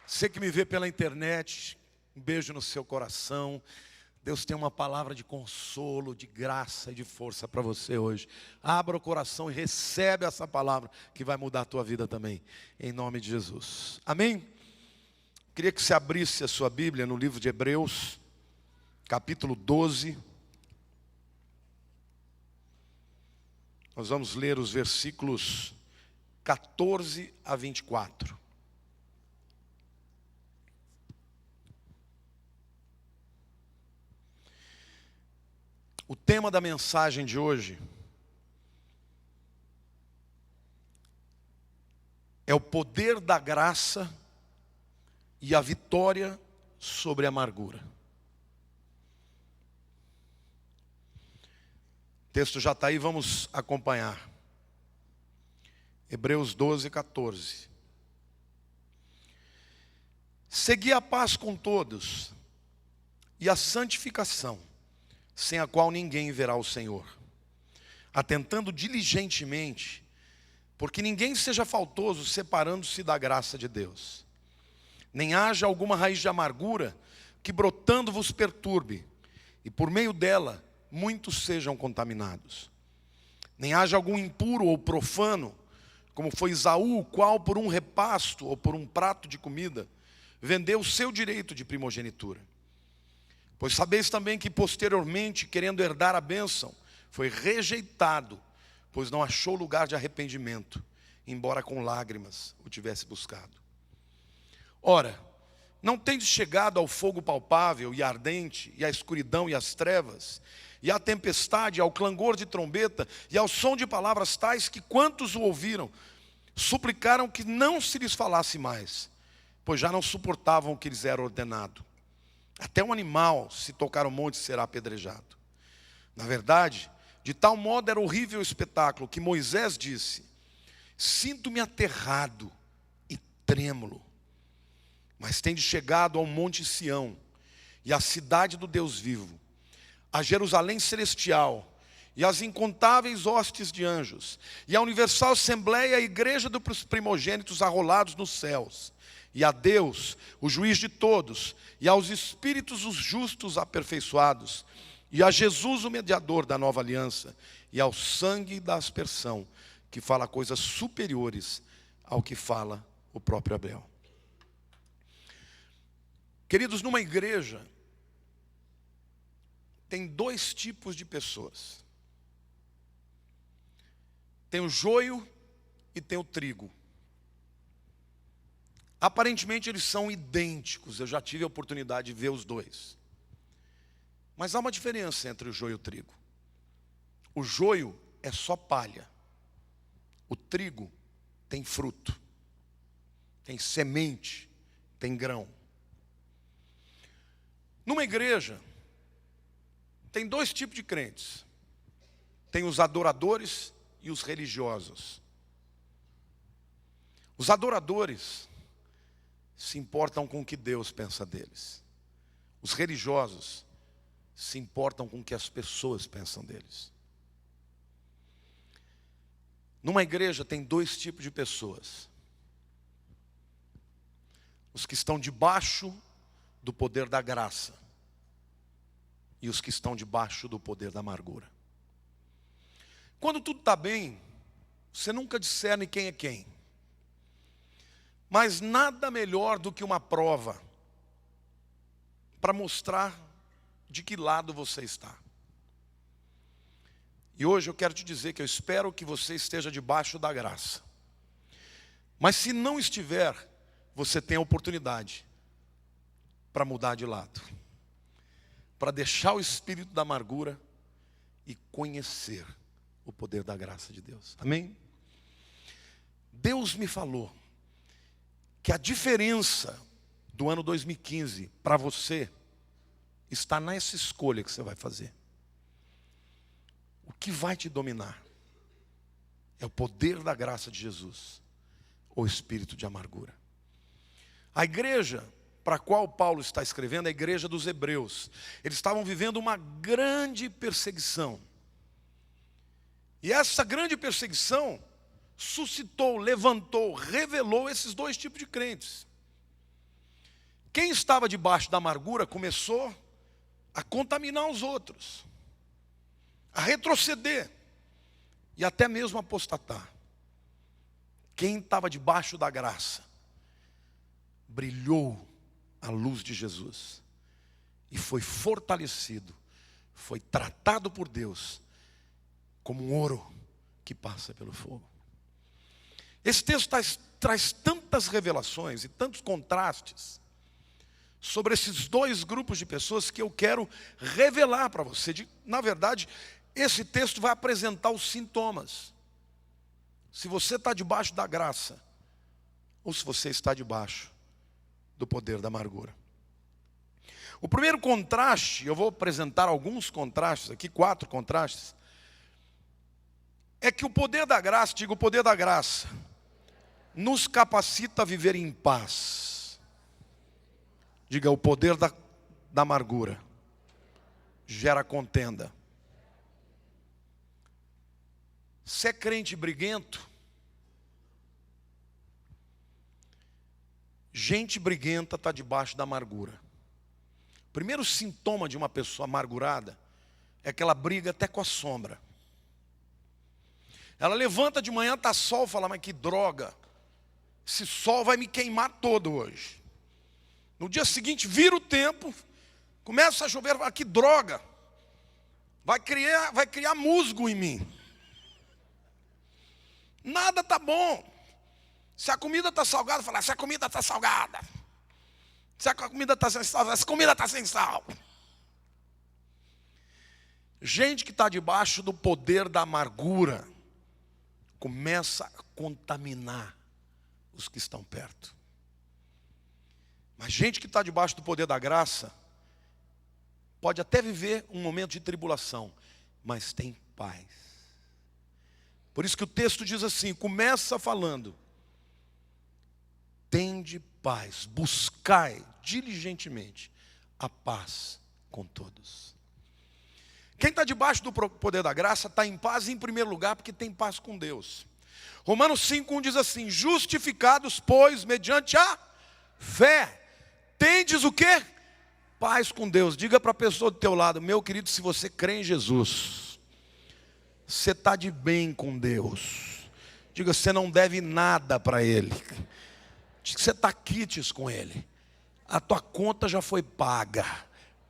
Você que me vê pela internet, um beijo no seu coração. Deus tem uma palavra de consolo, de graça e de força para você hoje. Abra o coração e recebe essa palavra que vai mudar a tua vida também, em nome de Jesus. Amém? Queria que você abrisse a sua Bíblia no livro de Hebreus, capítulo 12. Nós vamos ler os versículos 14 a 24. O tema da mensagem de hoje é o poder da graça e a vitória sobre a amargura. O texto já está aí, vamos acompanhar. Hebreus 12, 14. Segui a paz com todos e a santificação, sem a qual ninguém verá o Senhor, atentando diligentemente, porque ninguém seja faltoso separando-se da graça de Deus, nem haja alguma raiz de amargura que brotando vos perturbe, e por meio dela muitos sejam contaminados. Nem haja algum impuro ou profano, como foi Esaú, o qual por um repasto ou por um prato de comida, vendeu o seu direito de primogenitura. Pois sabeis também que posteriormente, querendo herdar a bênção, foi rejeitado, pois não achou lugar de arrependimento, embora com lágrimas o tivesse buscado. Ora, não tendes chegado ao fogo palpável e ardente, e à escuridão e às trevas, e à tempestade, ao clangor de trombeta, e ao som de palavras tais que quantos o ouviram, suplicaram que não se lhes falasse mais, pois já não suportavam o que lhes era ordenado. Até um animal, se tocar o monte, será apedrejado. Na verdade, de tal modo era horrível o espetáculo, que Moisés disse: sinto-me aterrado e trêmulo. Mas tendes chegado ao monte Sião, e à cidade do Deus vivo, a Jerusalém celestial, e às incontáveis hostes de anjos, e à universal assembleia, a igreja dos primogênitos arrolados nos céus, e a Deus, o juiz de todos, e aos espíritos os justos aperfeiçoados, e a Jesus, o mediador da nova aliança, e ao sangue da aspersão, que fala coisas superiores ao que fala o próprio Abel. Queridos, numa igreja tem dois tipos de pessoas. Tem o joio e tem o trigo. Aparentemente eles são idênticos, eu já tive a oportunidade de ver os dois. Mas há uma diferença entre o joio e o trigo. O joio é só palha. O trigo tem fruto, tem semente, tem grão. Numa igreja, tem dois tipos de crentes. Tem os adoradores e os religiosos. Os adoradores se importam com o que Deus pensa deles. Os religiosos se importam com o que as pessoas pensam deles. Numa igreja tem dois tipos de pessoas. Os que estão debaixo do poder da graça e os que estão debaixo do poder da amargura. Quando tudo está bem, você nunca discerne quem é quem. Mas nada melhor do que uma prova para mostrar de que lado você está. E hoje eu quero te dizer que eu espero que você esteja debaixo da graça. Mas se não estiver, você tem a oportunidade para mudar de lado, para deixar o espírito da amargura e conhecer o poder da graça de Deus. Amém? Deus me falou que a diferença do ano 2015 para você está nessa escolha que você vai fazer. O que vai te dominar é o poder da graça de Jesus ou o espírito de amargura. A igreja para a qual Paulo está escrevendo, a igreja dos Hebreus, eles estavam vivendo uma grande perseguição. E essa grande perseguição suscitou, levantou, revelou esses dois tipos de crentes. Quem estava debaixo da amargura começou a contaminar os outros, a retroceder e até mesmo apostatar. Quem estava debaixo da graça, brilhou a luz de Jesus e foi fortalecido, foi tratado por Deus como um ouro que passa pelo fogo. Esse texto traz tantas revelações e tantos contrastes sobre esses dois grupos de pessoas que eu quero revelar para você. Na verdade, esse texto vai apresentar os sintomas. Se você está debaixo da graça, ou se você está debaixo do poder da amargura. O primeiro contraste, eu vou apresentar alguns contrastes aqui, 4 contrastes, é que o poder da graça, o poder da graça, nos capacita a viver em paz. Diga, o poder da amargura gera contenda. Se é crente briguento, gente briguenta está debaixo da amargura. O primeiro sintoma de uma pessoa amargurada é que ela briga até com a sombra. Ela levanta de manhã, está sol, fala, mas que droga, esse sol vai me queimar todo hoje. No dia seguinte, vira o tempo, começa a chover, fala, que droga, vai criar musgo em mim. Nada está bom. Se a comida está salgada, fala, se a comida está salgada. Se a comida está sem sal, essa comida está sem sal. Gente que está debaixo do poder da amargura começa a contaminar os que estão perto. Mas gente que está debaixo do poder da graça pode até viver um momento de tribulação, mas tem paz. Por isso que o texto diz assim, começa falando, tende paz, buscai diligentemente a paz com todos. Quem está debaixo do poder da graça está em paz em primeiro lugar porque tem paz com Deus. Romanos 5:1 diz assim, justificados, pois, mediante a fé, tendes o quê? Paz com Deus. Diga para a pessoa do teu lado, meu querido, se você crê em Jesus, você está de bem com Deus. Diga, você não deve nada para Ele. Você está quites com Ele. A tua conta já foi paga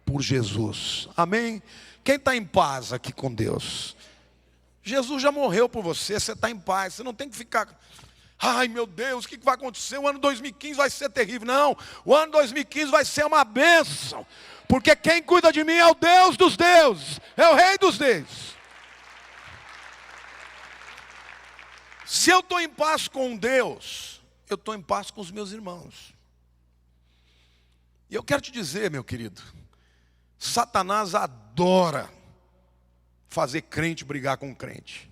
por Jesus. Amém? Quem está em paz aqui com Deus? Jesus já morreu por você, você está em paz. Você não tem que ficar, ai meu Deus, o que vai acontecer? O ano 2015 vai ser terrível. Não, o ano 2015 vai ser uma bênção. Porque quem cuida de mim é o Deus dos deuses, é o Rei dos reis. Se eu estou em paz com Deus, eu estou em paz com os meus irmãos. E eu quero te dizer, meu querido, Satanás adora fazer crente brigar com crente.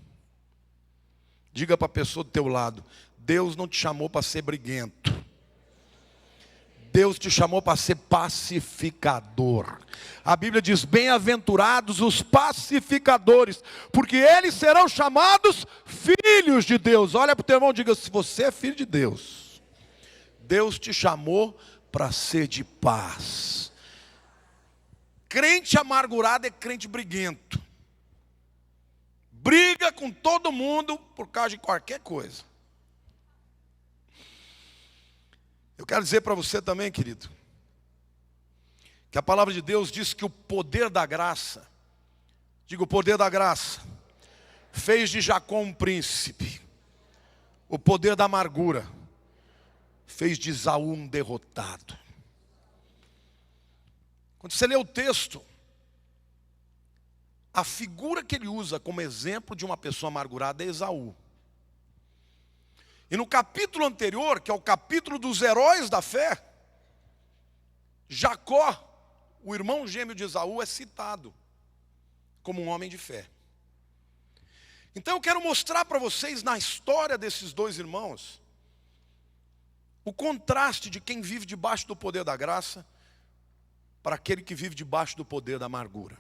Diga para a pessoa do teu lado, Deus não te chamou para ser briguento. Deus te chamou para ser pacificador. A Bíblia diz, bem-aventurados os pacificadores, porque eles serão chamados filhos de Deus. Olha para o teu irmão e diga, se você é filho de Deus, Deus te chamou para ser de paz. Crente amargurado é crente briguento. Briga com todo mundo por causa de qualquer coisa. Eu quero dizer para você também, querido, que a palavra de Deus diz que o poder da graça, diga o poder da graça, fez de Jacó um príncipe. O poder da amargura fez de Esaú um derrotado. Quando você lê o texto, a figura que ele usa como exemplo de uma pessoa amargurada é Esaú. E no capítulo anterior, que é o capítulo dos heróis da fé, Jacó, o irmão gêmeo de Esaú, é citado como um homem de fé. Então eu quero mostrar para vocês na história desses dois irmãos o contraste de quem vive debaixo do poder da graça para aquele que vive debaixo do poder da amargura.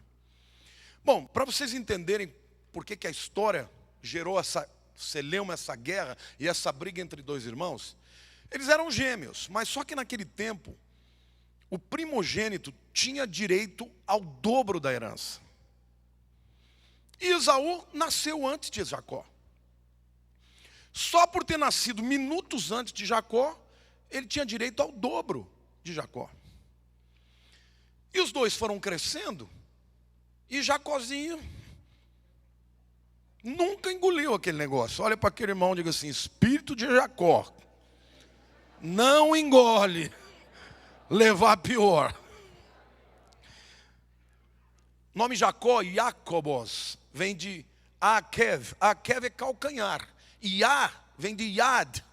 Bom, para vocês entenderem por que a história gerou essa celeuma, essa guerra e essa briga entre dois irmãos, eles eram gêmeos, mas só que naquele tempo o primogênito tinha direito ao dobro da herança. E Esaú nasceu antes de Jacó. Só por ter nascido minutos antes de Jacó, ele tinha direito ao dobro de Jacó. E os dois foram crescendo, e Jacózinho nunca engoliu aquele negócio. Olha para aquele irmão e diga assim: espírito de Jacó, não engole, levar pior. O nome Jacó, Jacobos, vem de Akev. Akev é calcanhar. Iá vem de Yad,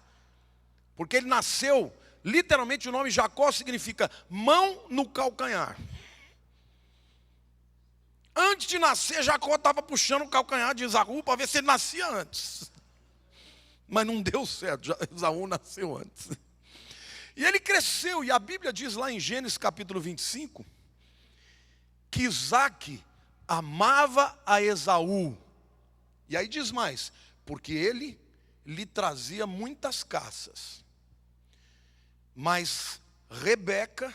porque ele nasceu, literalmente o nome Jacó significa mão no calcanhar. Antes de nascer, Jacó estava puxando o calcanhar de Esaú para ver se ele nascia antes. Mas não deu certo, Esaú nasceu antes. E ele cresceu, e a Bíblia diz lá em Gênesis capítulo 25, que Isaac amava a Esaú. E aí diz mais, porque ele lhe trazia muitas caças. Mas Rebeca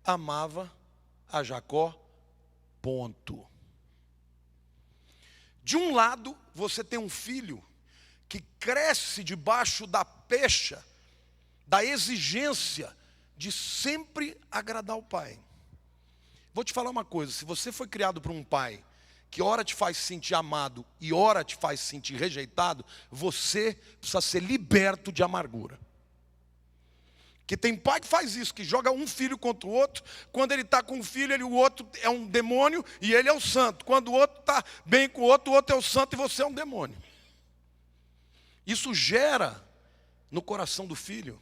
amava a Jacó, ponto. De um lado, você tem um filho que cresce debaixo da pecha, da exigência de sempre agradar o pai. Vou te falar uma coisa, se você foi criado por um pai que ora te faz sentir amado e ora te faz sentir rejeitado, você precisa ser liberto de amargura. Que tem pai que faz isso, que joga um filho contra o outro. Quando ele está com um filho, o outro é um demônio e ele é o santo. Quando o outro está bem com o outro é o santo e você é um demônio. Isso gera no coração do filho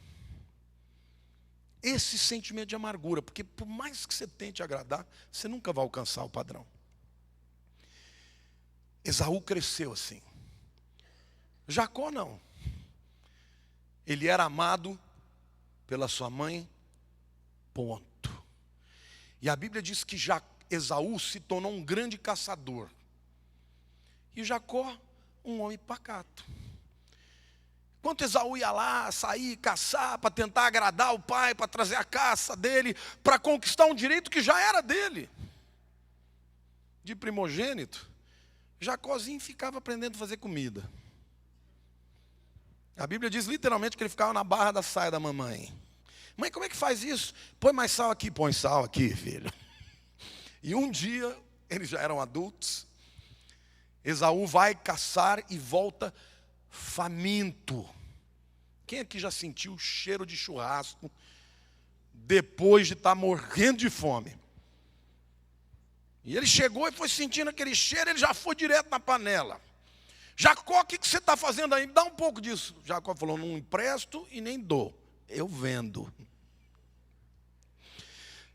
esse sentimento de amargura, porque por mais que você tente agradar, você nunca vai alcançar o padrão. Esaú cresceu assim. Jacó não. Ele era amado pela sua mãe, ponto. E a Bíblia diz que Esaú se tornou um grande caçador. E Jacó, um homem pacato. Enquanto Esaú ia lá, sair, caçar, para tentar agradar o pai, para trazer a caça dele, para conquistar um direito que já era dele, de primogênito, Jacózinho ficava aprendendo a fazer comida. A Bíblia diz literalmente que ele ficava na barra da saia da mamãe. Mãe, como é que faz isso? Põe mais sal aqui. Põe sal aqui, filho. E um dia, eles já eram adultos, Esaú vai caçar e volta faminto. Quem aqui já sentiu o cheiro de churrasco depois de estar morrendo de fome? E ele chegou e foi sentindo aquele cheiro, ele já foi direto na panela. Jacó, o que você está fazendo aí? Me dá um pouco disso. Jacó falou, não empresto e nem dou, eu vendo.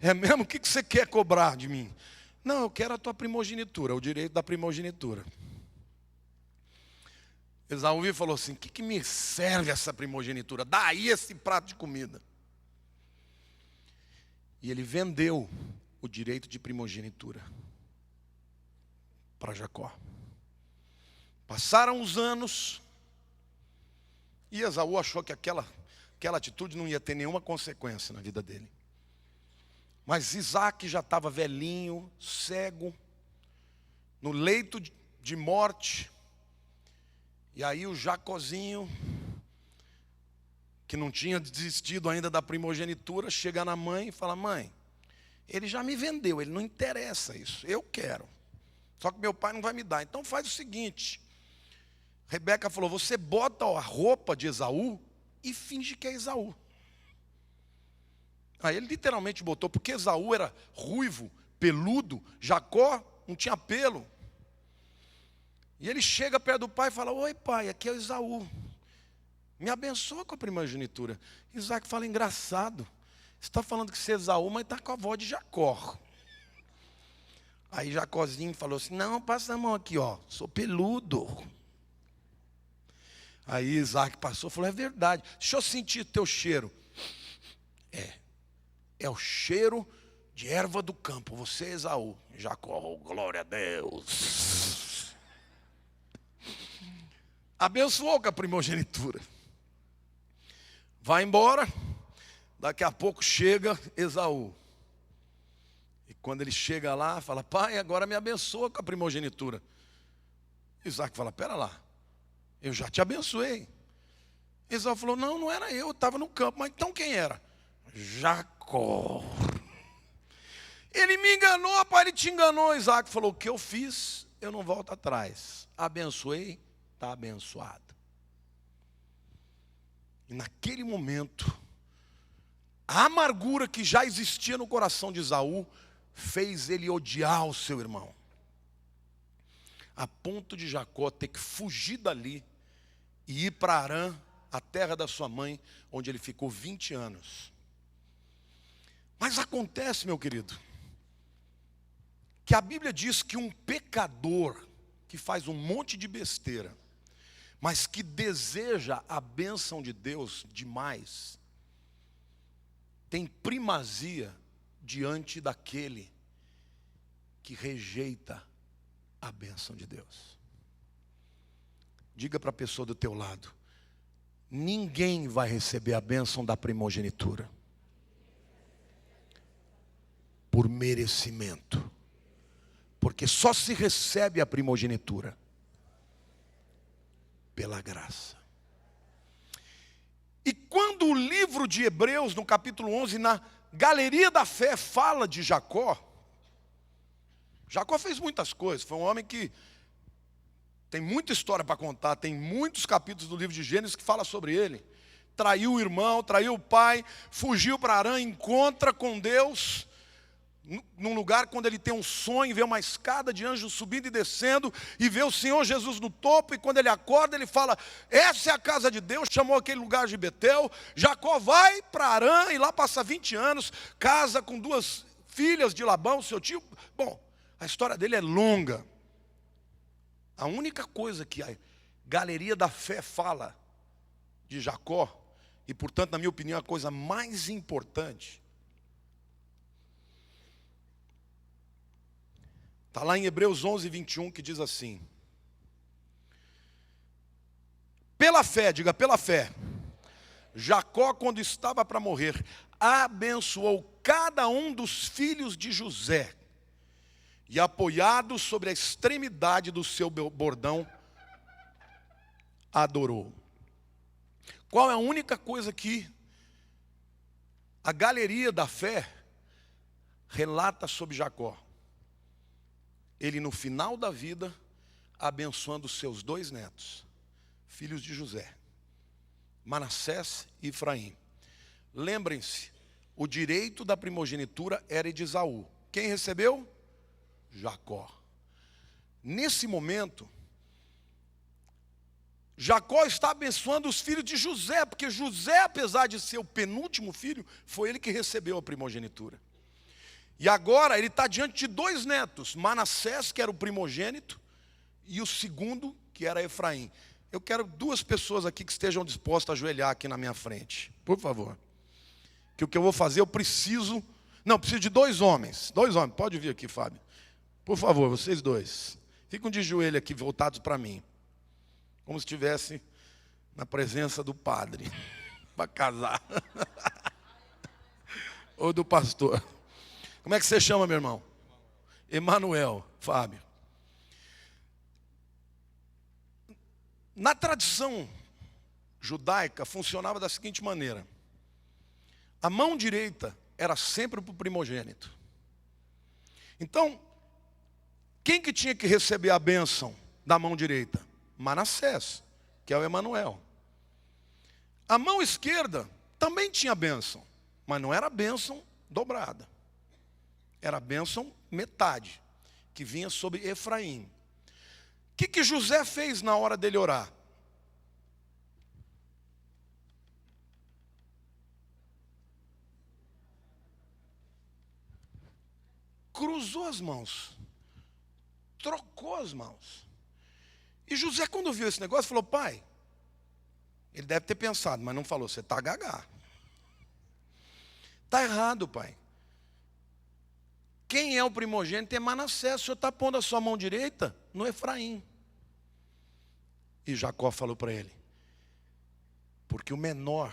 É mesmo? O que você quer cobrar de mim? Não, eu quero a tua primogenitura, o direito da primogenitura. Esaú falou assim, o que me serve essa primogenitura? Dá aí esse prato de comida. E ele vendeu o direito de primogenitura para Jacó. Passaram os anos e Esaú achou que aquela atitude não ia ter nenhuma consequência na vida dele. Mas Isaac já estava velhinho, cego, no leito de morte. E aí o Jacózinho, que não tinha desistido ainda da primogenitura, chega na mãe e fala, mãe, ele já me vendeu, ele não interessa isso, eu quero. Só que meu pai não vai me dar, então faz o seguinte. Rebeca falou, você bota a roupa de Esaú e finge que é Esaú. Aí ele literalmente botou, porque Esaú era ruivo, peludo, Jacó não tinha pelo. E ele chega perto do pai e fala, oi pai, aqui é o Esaú. Me abençoa com a primogenitura. Isaac fala, engraçado, você está falando que você é Esaú, mas está com a voz de Jacó. Aí Jacózinho falou assim, não, passa a mão aqui, ó, sou peludo. Aí Isaac passou e falou, é verdade, deixa eu sentir o teu cheiro. É o cheiro de erva do campo, você é Esaú. Jacó, oh, glória a Deus. Abençoou com a primogenitura. Vai embora, daqui a pouco chega Esaú. E quando ele chega lá, fala: pai, agora me abençoa com a primogenitura. Isaac fala: pera lá, eu já te abençoei. Esaú falou: não, não era eu estava no campo. Mas então quem era? Jacó. Ele me enganou, pai, ele te enganou. Isaac falou: o que eu fiz, eu não volto atrás. Abençoei, está abençoado. E naquele momento, a amargura que já existia no coração de Esaú fez ele odiar o seu irmão, a ponto de Jacó ter que fugir dali e ir para Harã, a terra da sua mãe, onde ele ficou 20 anos. Mas acontece, meu querido, que a Bíblia diz que um pecador que faz um monte de besteira, mas que deseja a bênção de Deus demais, tem primazia diante daquele que rejeita a bênção de Deus. Diga para a pessoa do teu lado: ninguém vai receber a bênção da primogenitura por merecimento, porque só se recebe a primogenitura pela graça. E quando o livro de Hebreus, no capítulo 11, na galeria da fé, fala de Jacó, Jacó fez muitas coisas, foi um homem que tem muita história para contar, tem muitos capítulos do livro de Gênesis que fala sobre ele. Traiu o irmão, traiu o pai, fugiu para Harã, encontra com Deus num lugar quando ele tem um sonho, vê uma escada de anjos subindo e descendo, e vê o Senhor Jesus no topo, e quando ele acorda, ele fala: essa é a casa de Deus, chamou aquele lugar de Betel. Jacó vai para Harã, e lá passa 20 anos, casa com 2 filhas de Labão, seu tio. Bom, a história dele é longa. A única coisa que a galeria da fé fala de Jacó, e portanto, na minha opinião, a coisa mais importante, está lá em Hebreus 11, 21, que diz assim: pela fé, diga pela fé, Jacó, quando estava para morrer, abençoou cada um dos filhos de José, e apoiado sobre a extremidade do seu bordão, adorou. Qual é a única coisa que a galeria da fé relata sobre Jacó? Ele, no final da vida, abençoando os seus 2 netos, filhos de José, Manassés e Efraim. Lembrem-se, o direito da primogenitura era de Esaú. Quem recebeu? Jacó. Nesse momento, Jacó está abençoando os filhos de José, porque José, apesar de ser o penúltimo filho, foi ele que recebeu a primogenitura. E agora ele está diante de 2 netos, Manassés, que era o primogênito, e o segundo, que era Efraim. Eu quero 2 pessoas aqui que estejam dispostas a ajoelhar aqui na minha frente, por favor. Que o que eu vou fazer, eu preciso... Não, preciso de 2 homens. 2 homens, pode vir aqui, Fábio. Por favor, vocês 2. Ficam de joelho aqui, voltados para mim. Como se estivesse na presença do padre, para casar. Ou do pastor. Como é que você chama, meu irmão? Emanuel, Fábio. Na tradição judaica, funcionava da seguinte maneira: a mão direita era sempre para o primogênito. Então, quem que tinha que receber a bênção da mão direita? Manassés, que é o Emanuel. A mão esquerda também tinha bênção, mas não era bênção dobrada. Era a bênção metade, que vinha sobre Efraim. O que José fez na hora dele orar? Cruzou as mãos, trocou as mãos. E José, quando viu esse negócio, falou: pai, ele deve ter pensado, mas não falou: você está gagá. Está errado, pai. Quem é o primogênito é Manassés. O senhor está pondo a sua mão direita no Efraim. E Jacó falou para ele: porque o menor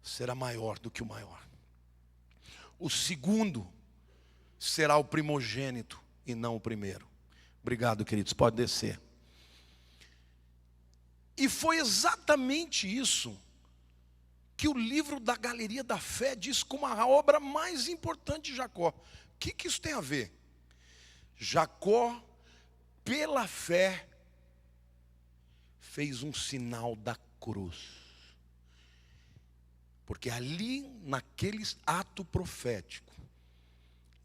será maior do que o maior. O segundo será o primogênito e não o primeiro. Obrigado, queridos, pode descer. E foi exatamente isso que o livro da Galeria da Fé diz como a obra mais importante de Jacó. O que isso tem a ver? Jacó, pela fé, fez um sinal da cruz. Porque ali, naquele ato profético,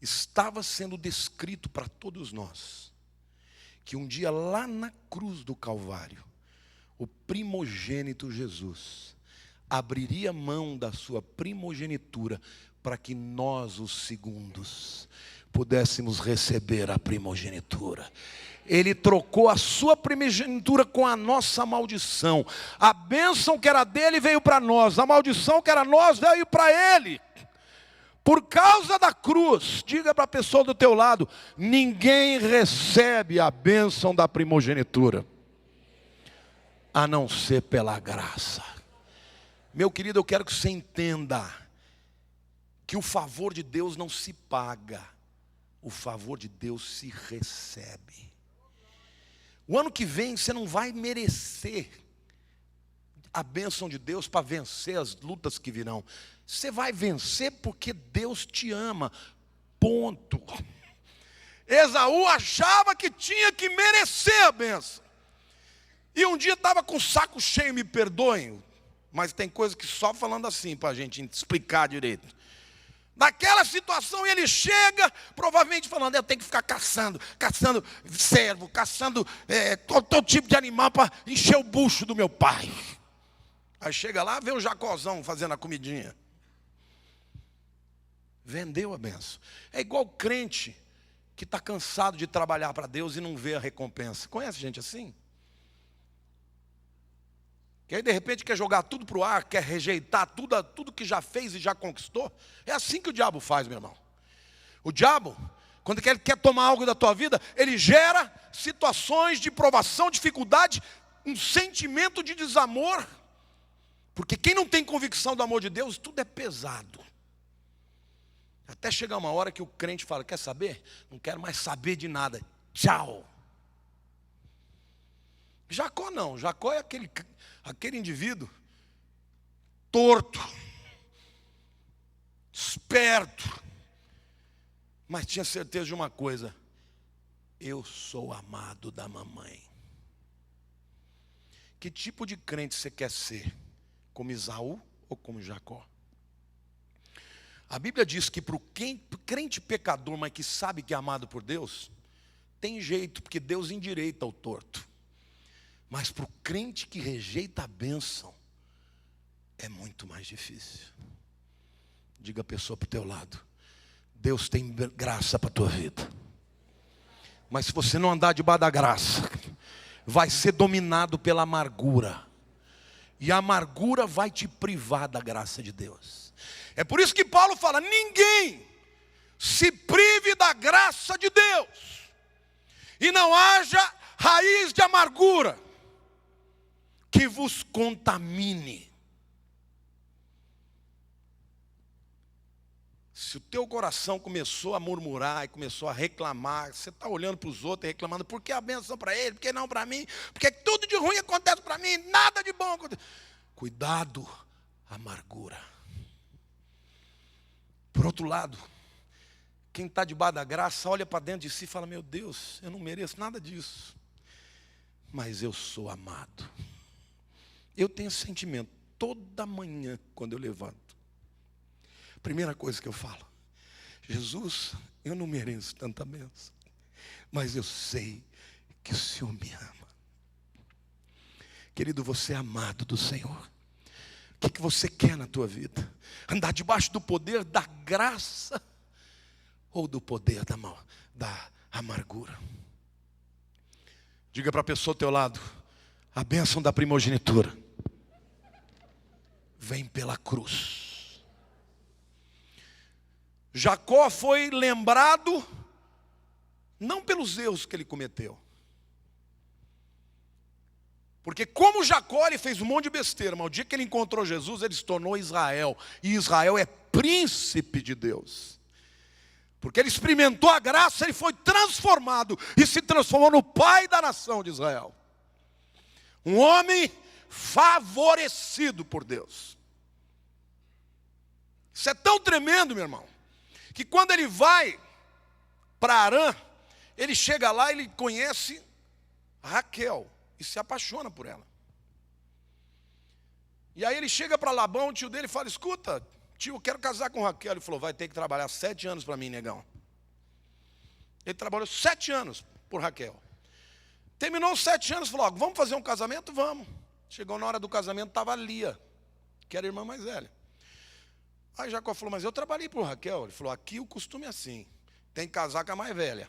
estava sendo descrito para todos nós, que um dia lá na cruz do Calvário, o primogênito Jesus abriria mão da sua primogenitura para que nós, os segundos, pudéssemos receber a primogenitura. Ele trocou a sua primogenitura com a nossa maldição. A bênção que era dele veio para nós, a maldição que era nós veio para ele. Por causa da cruz, diga para a pessoa do teu lado, ninguém recebe a bênção da primogenitura, a não ser pela graça. Meu querido, eu quero que você entenda que o favor de Deus não se paga, o favor de Deus se recebe. O ano que vem você não vai merecer a bênção de Deus para vencer as lutas que virão. Você vai vencer porque Deus te ama, ponto. Esaú achava que tinha que merecer a bênção. E um dia estava com o saco cheio, me perdoem, mas tem coisa que só falando assim para a gente explicar direito. Naquela situação ele chega, provavelmente falando, eu tenho que ficar caçando servo, caçando todo tipo de animal para encher o bucho do meu pai. Aí chega lá, vê o Jacózão fazendo a comidinha. Vendeu a benção. É igual o crente que está cansado de trabalhar para Deus e não vê a recompensa. Conhece gente assim? Que aí de repente quer jogar tudo para o ar, quer rejeitar tudo que já fez e já conquistou. É assim que o diabo faz, meu irmão. O diabo, quando ele quer tomar algo da tua vida, ele gera situações de provação, dificuldade, um sentimento de desamor. Porque quem não tem convicção do amor de Deus, tudo é pesado. Até chegar uma hora que o crente fala, quer saber? Não quero mais saber de nada. Tchau. Jacó não. Jacó é aquele indivíduo torto, esperto, mas tinha certeza de uma coisa: eu sou amado da mamãe. Que tipo de crente você quer ser? Como Esaú ou como Jacó? A Bíblia diz que para o crente pecador, mas que sabe que é amado por Deus, tem jeito, porque Deus endireita o torto. Mas para o crente que rejeita a bênção, é muito mais difícil. Diga a pessoa para o teu lado, Deus tem graça para a tua vida. Mas se você não andar debaixo da graça, vai ser dominado pela amargura. E a amargura vai te privar da graça de Deus. É por isso que Paulo fala, ninguém se prive da graça de Deus. E não haja raiz de amargura que vos contamine. Se o teu coração começou a murmurar e começou a reclamar, você está olhando para os outros e reclamando, por que a bênção para ele, por que não para mim, porque tudo de ruim acontece para mim, nada de bom acontece. Cuidado, amargura. Por outro lado, quem está debaixo da graça, olha para dentro de si e fala, meu Deus, eu não mereço nada disso, mas eu sou amado. Eu tenho esse sentimento toda manhã quando eu levanto. Primeira coisa que eu falo, Jesus, eu não mereço tanta bênção, mas eu sei que o Senhor me ama. Querido, você é amado do Senhor. O que você quer na tua vida? Andar debaixo do poder da graça ou do poder da amargura? Diga para a pessoa ao teu lado, a bênção da primogenitura vem pela cruz. Jacó foi lembrado não pelos erros que ele cometeu. Porque como Jacó, ele fez um monte de besteira, mas o dia que ele encontrou Jesus, ele se tornou Israel. E Israel é príncipe de Deus. Porque ele experimentou a graça, ele foi transformado e se transformou no pai da nação de Israel. Um homem favorecido por Deus. Isso é tão tremendo, meu irmão, que quando ele vai para Harã, ele chega lá e ele conhece Raquel e se apaixona por ela. E aí ele chega para Labão, o tio dele, e fala: escuta, tio, eu quero casar com Raquel. Ele falou: vai ter que trabalhar 7 anos para mim, negão. Ele trabalhou 7 anos por Raquel. Terminou os 7 anos, falou: vamos fazer um casamento? Vamos. Chegou na hora do casamento, estava Lia, que era a irmã mais velha. Aí Jacó falou: mas eu trabalhei por Raquel. Ele falou: aqui o costume é assim, tem que casar com a mais velha.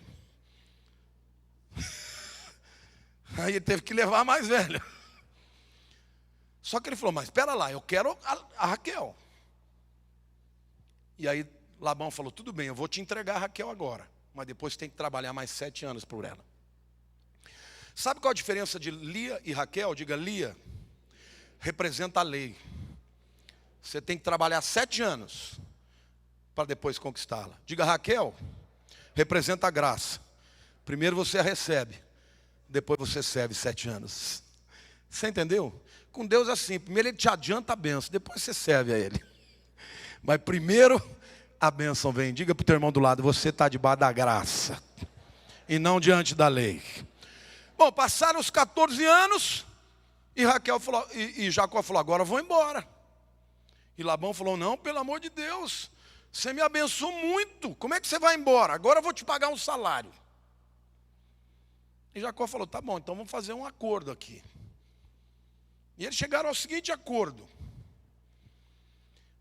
Aí ele teve que levar a mais velha. Só que ele falou: mas espera lá, eu quero a Raquel. E aí Labão falou: tudo bem, eu vou te entregar a Raquel agora, mas depois tem que trabalhar mais 7 anos por ela. Sabe qual a diferença de Lia e Raquel? Diga: Lia representa a lei. Você tem que trabalhar 7 anos para depois conquistá-la. Diga: Raquel representa a graça. Primeiro você a recebe, depois você serve 7 anos. Você entendeu? Com Deus é assim: primeiro ele te adianta a bênção, depois você serve a ele. Mas primeiro a bênção vem. Diga para o teu irmão do lado: você está debaixo da graça e não diante da lei. Bom, passaram os 14 anos e Raquel falou, e Jacó falou: agora eu vou embora. E Labão falou: não, pelo amor de Deus, você me abençoou muito, como é que você vai embora? Agora eu vou te pagar um salário. E Jacó falou: tá bom, então vamos fazer um acordo aqui. E eles chegaram ao seguinte acordo.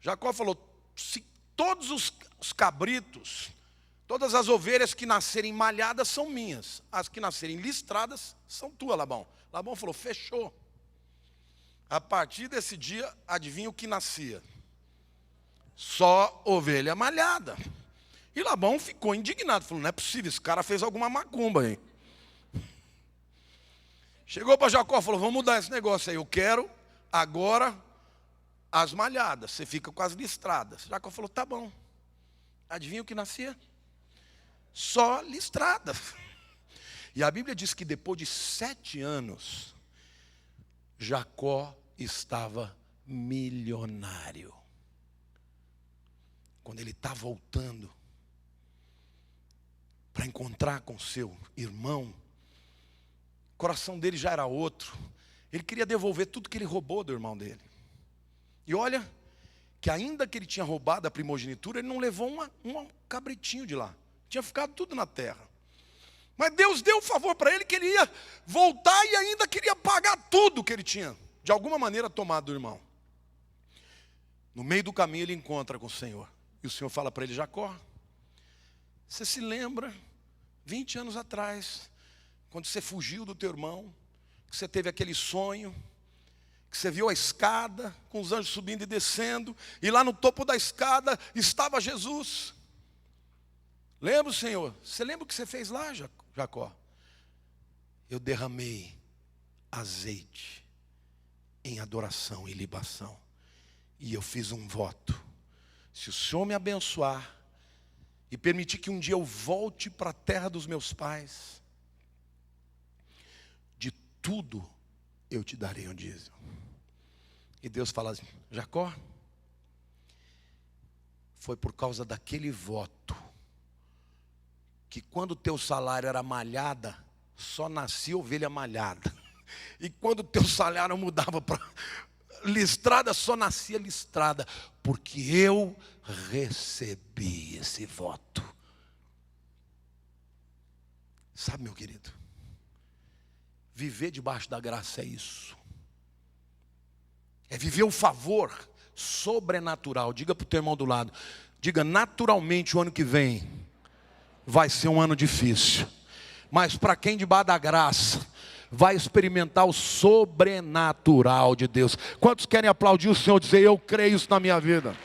Jacó falou: se todos os cabritos, todas as ovelhas que nascerem malhadas são minhas, as que nascerem listradas são tuas, Labão. Labão falou: fechou. A partir desse dia, adivinha o que nascia? Só ovelha malhada. E Labão ficou indignado, falou: não é possível, esse cara fez alguma macumba aí. Chegou para Jacó e falou: vamos mudar esse negócio aí, eu quero agora as malhadas, você fica com as listradas. Jacó falou: tá bom. Adivinha o que nascia? Só listrada. E a Bíblia diz que depois de 7 anos, Jacó estava milionário. Quando ele está voltando para encontrar com seu irmão, o coração dele já era outro. Ele queria devolver tudo que ele roubou do irmão dele. E olha, que ainda que ele tinha roubado a primogenitura, ele não levou um cabritinho de lá. Tinha ficado tudo na terra. Mas Deus deu um favor para ele, que ele ia voltar e ainda queria pagar tudo que ele tinha, de alguma maneira, tomado do irmão. No meio do caminho ele encontra com o Senhor. E o Senhor fala para ele: Jacó, você se lembra, 20 anos atrás, quando você fugiu do teu irmão, que você teve aquele sonho, que você viu a escada, com os anjos subindo e descendo, e lá no topo da escada estava Jesus. Lembra, Senhor? Você lembra o que você fez lá, Jacó? Eu derramei azeite em adoração e libação. E eu fiz um voto: se o Senhor me abençoar e permitir que um dia eu volte para a terra dos meus pais, de tudo eu te darei um dízimo. E Deus fala assim: Jacó, foi por causa daquele voto que quando o teu salário era malhada, só nascia ovelha malhada. E quando o teu salário mudava para listrada, só nascia listrada. Porque eu recebi esse voto. Sabe, meu querido, viver debaixo da graça é isso. É viver o favor sobrenatural. Diga para o teu irmão do lado: diga: naturalmente o ano que vem vai ser um ano difícil, mas para quem debaixo da graça vai experimentar o sobrenatural de Deus. Quantos querem aplaudir o Senhor e dizer: eu creio isso na minha vida?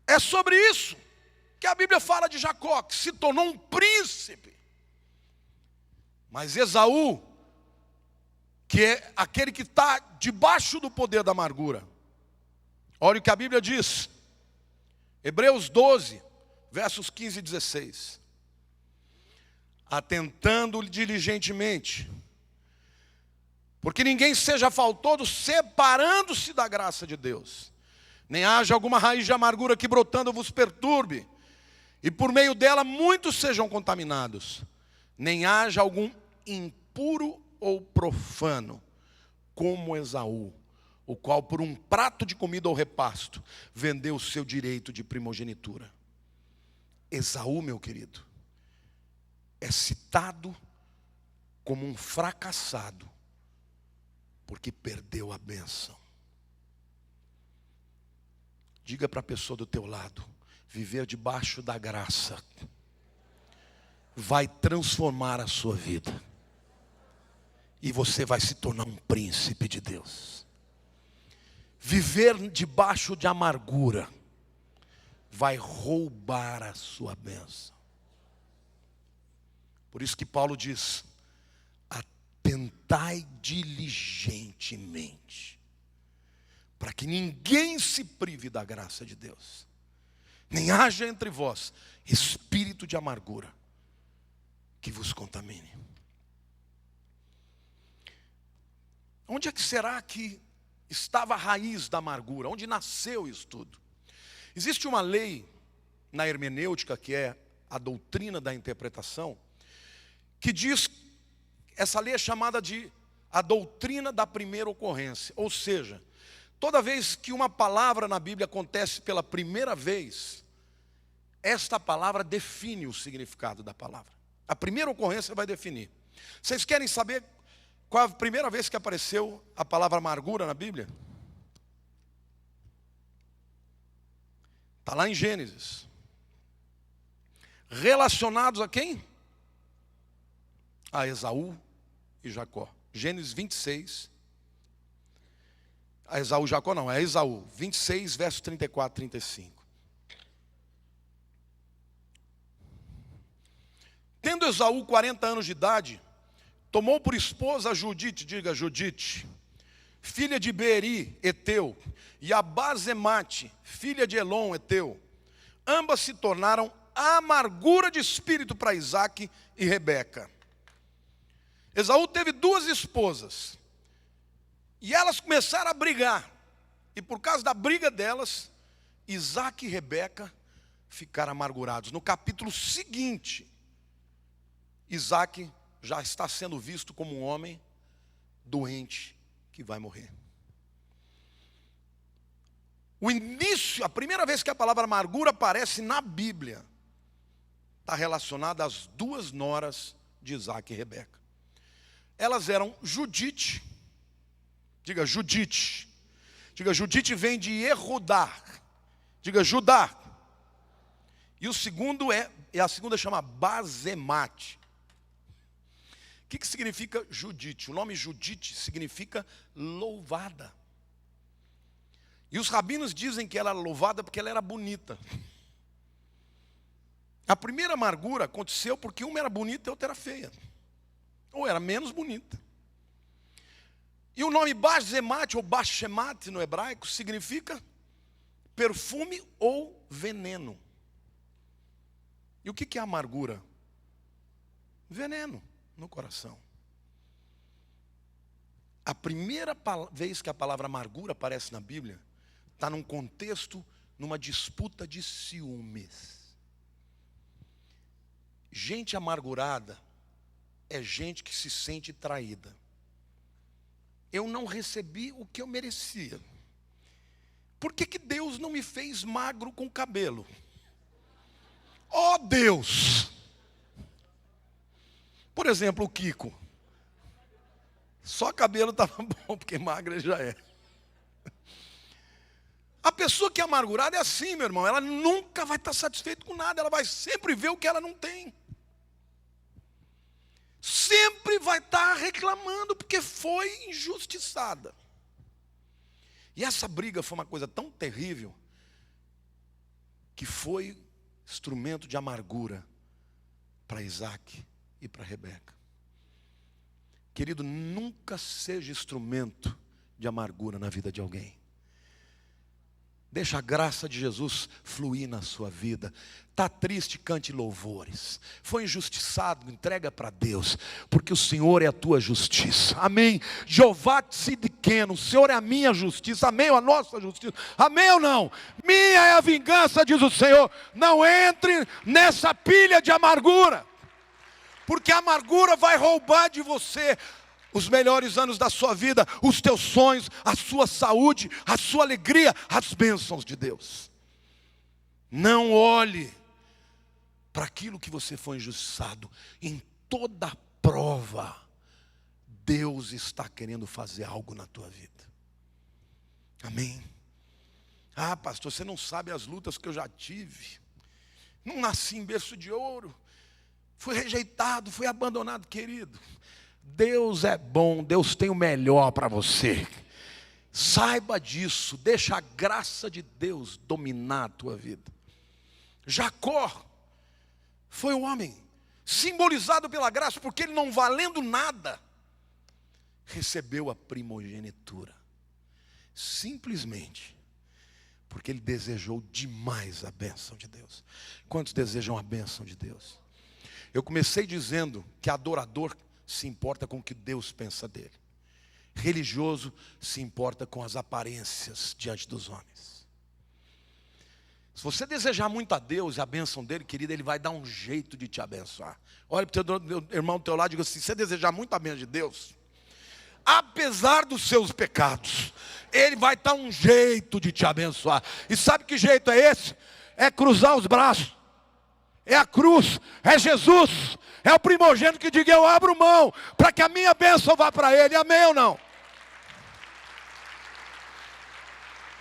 É sobre isso que a Bíblia fala de Jacó, que se tornou um príncipe. Mas Esaú que é aquele que está debaixo do poder da amargura. Olha o que a Bíblia diz, Hebreus 12, versos 15 e 16. Atentando diligentemente, porque ninguém seja faltoso, separando-se da graça de Deus, nem haja alguma raiz de amargura que brotando vos perturbe, e por meio dela muitos sejam contaminados, nem haja algum impuro ou profano, como Esaú, o qual por um prato de comida ou repasto, vendeu o seu direito de primogenitura. Esaú, meu querido, é citado como um fracassado, porque perdeu a bênção. Diga para a pessoa do teu lado, viver debaixo da graça vai transformar a sua vida. E você vai se tornar um príncipe de Deus. Viver debaixo de amargura vai roubar a sua bênção. Por isso que Paulo diz, atentai diligentemente, para que ninguém se prive da graça de Deus, nem haja entre vós espírito de amargura que vos contamine. Onde é que será que estava a raiz da amargura? Onde nasceu isso tudo? Existe uma lei na hermenêutica, que é a doutrina da interpretação, que diz, essa lei é chamada de a doutrina da primeira ocorrência. Ou seja, toda vez que uma palavra na Bíblia acontece pela primeira vez, esta palavra define o significado da palavra. A primeira ocorrência vai definir. Vocês querem saber qual a primeira vez que apareceu a palavra amargura na Bíblia? Está lá em Gênesis. Relacionados a quem? A Esaú e Jacó. Gênesis 26. A Esaú e Jacó não, é Esaú. 26, versos 34 e 35. Tendo Esaú 40 anos de idade, tomou por esposa Judite, diga Judite, filha de Beeri, Eteu, e a Basemate, filha de Elon, Eteu. Ambas se tornaram amargura de espírito para Isaque e Rebeca. Esaú teve duas esposas, e elas começaram a brigar, e por causa da briga delas, Isaque e Rebeca ficaram amargurados. No capítulo seguinte, Isaque já está sendo visto como um homem doente que vai morrer. O início, a primeira vez que a palavra amargura aparece na Bíblia, está relacionada às duas noras de Isaque e Rebeca. Elas eram Judite, diga Judite, diga Judite vem de Erudá, diga Judá. E o segundo a segunda chama Basemate. O que significa Judite? O nome Judite significa louvada. E os rabinos dizem que ela era louvada porque ela era bonita. A primeira amargura aconteceu porque uma era bonita e a outra era feia. Ou era menos bonita. E o nome Basemate ou Bashemate no hebraico significa perfume ou veneno. E o que é amargura? Veneno no coração. A primeira vez que a palavra amargura aparece na Bíblia, está num contexto, numa disputa de ciúmes. Gente amargurada é gente que se sente traída. Eu não recebi o que eu merecia. Por que Deus não me fez magro com cabelo? Oh Deus! Por exemplo, o Kiko. Só cabelo estava bom, porque magro ele já é. A pessoa que é amargurada é assim, meu irmão. Ela nunca vai estar satisfeita com nada. Ela vai sempre ver o que ela não tem. Sempre vai estar reclamando porque foi injustiçada. E essa briga foi uma coisa tão terrível que foi instrumento de amargura para Isaque e para Rebeca. Querido, nunca seja instrumento de amargura na vida de alguém. Deixa a graça de Jesus fluir na sua vida. Está triste, cante louvores. Foi injustiçado, entrega para Deus, porque o Senhor é a tua justiça. Amém. Jeová Tzidkenu, o Senhor é a minha justiça. Amém, a nossa justiça. Amém ou não? Minha é a vingança, diz o Senhor. Não entre nessa pilha de amargura, porque a amargura vai roubar de você os melhores anos da sua vida, os teus sonhos, a sua saúde, a sua alegria, as bênçãos de Deus. Não olhe para aquilo que você foi injustiçado. Em toda prova, Deus está querendo fazer algo na tua vida. Amém? Ah, pastor, você não sabe as lutas que eu já tive. Não nasci em berço de ouro. Fui rejeitado, fui abandonado, querido. Deus é bom, Deus tem o melhor para você. Saiba disso, deixa a graça de Deus dominar a tua vida. Jacó foi um homem simbolizado pela graça, porque ele, não valendo nada, recebeu a primogenitura. Simplesmente porque ele desejou demais a bênção de Deus. Quantos desejam a bênção de Deus? Eu comecei dizendo que adorador se importa com o que Deus pensa dele. Religioso se importa com as aparências diante dos homens. Se você desejar muito a Deus e a bênção dele, querido, ele vai dar um jeito de te abençoar. Olha para o teu irmão do teu lado e diga assim: se você desejar muito a bênção de Deus, apesar dos seus pecados, ele vai dar um jeito de te abençoar. E sabe que jeito é esse? É cruzar os braços. É a cruz, é Jesus, é o primogênito que diga: eu abro mão, para que a minha bênção vá para ele. Amém ou não?